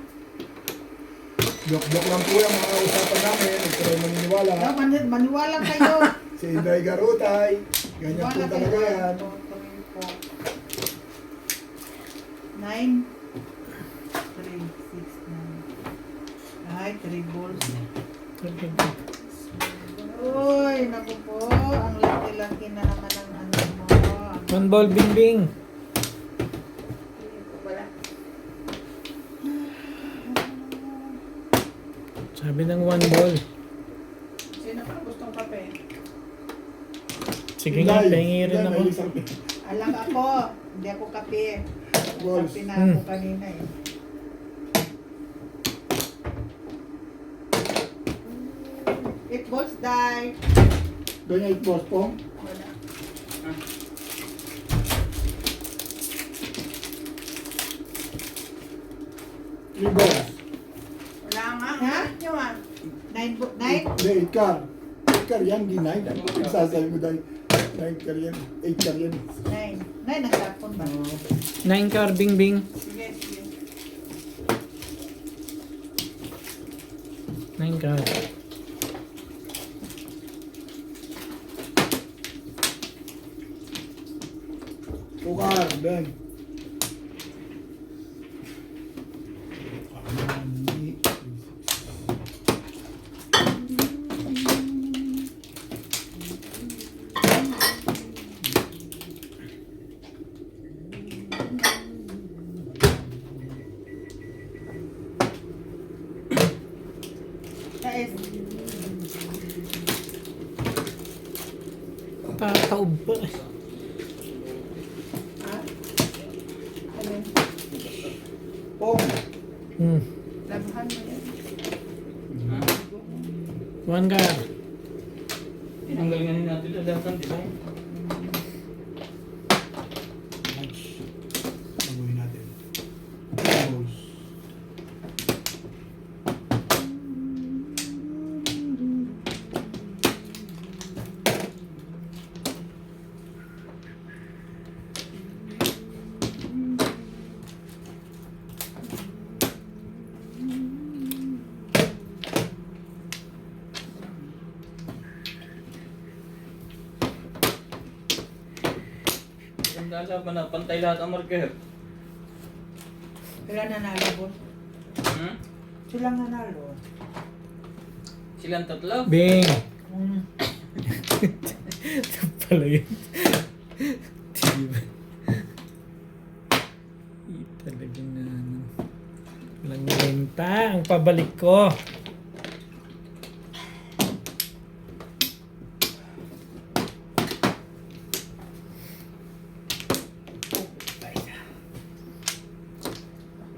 Joke lang po yung mga usapan namin. Huwag kayo maniniwala. No, maniwala kayo. Si Inday Garutay. Ganyan po Maniwala talaga kayo. yan. 9 3, 6, 9. Ay, 3 balls. Uy, naku po. Ang laki-laki na naman ang ano mo. One ball, Bingbing. Wala. Sabi ng one ball. Sino pa gustong kape? Sige nga, Inday, pengi rin Inday, ako. may isang Alam ako, hindi ako kape. balls. Kape na ako kanina eh. It balls die. Ganyan yung boss po. Wala. Three balls. Wala nga. Ha? Bakit nyo ah? 9? Hindi, 8 car. 8 car yan, di 9. Ano yung sasabi mo dahil 9 car yan. 8 car yan. 9 ang tapon ba? 9 car, Bingbing. Sige, sige. 9 car. Tukar, Ben. Taes. Tataob pa. Ha? Ano? Pong. Labahan mo yan. Kuhan ka. Tinanggal nga natin ito lahat ng design. Gagawin natin. Close. Ang lalaban na, pantay lahat ang marker. Sila nanalo, boss. Hmm? Silang nanalo. Silang tatlo. Bing! Mm. Ito pala yun. Diba? Talaga na ano. Walang renta ang pabalik ko.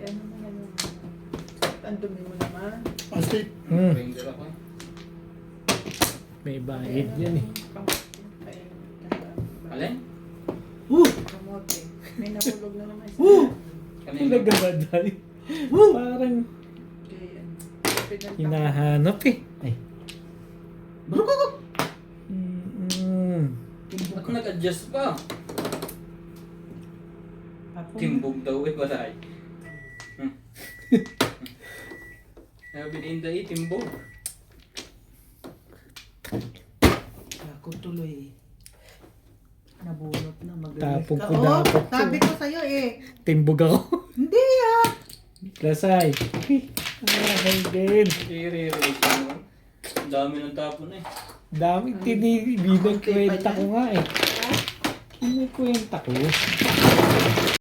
Yan naman yan. Ang dumi mo naman. Plastic. Ranger ako eh. May bayad yan eh. Alin? Kamote. May nahulog na naman. Kanina. Talaga ba dahil? Parang Kaya, hinahanap eh. Ay. Ba't nag-adjust pa? Timbog daw eh, wala eh. Sabi ni Inday, timbog. Ako tuloy. Nabunot na magaling Tapog ka. ko Oh, dapat to. sabi ko sa'yo eh. Timbog ako. Hindi ah. Lasay. Ay, din. I-re-erase mo. Ang dami ng tapon eh. Daming binagkwenta ko nga eh. Binagkwenta ko.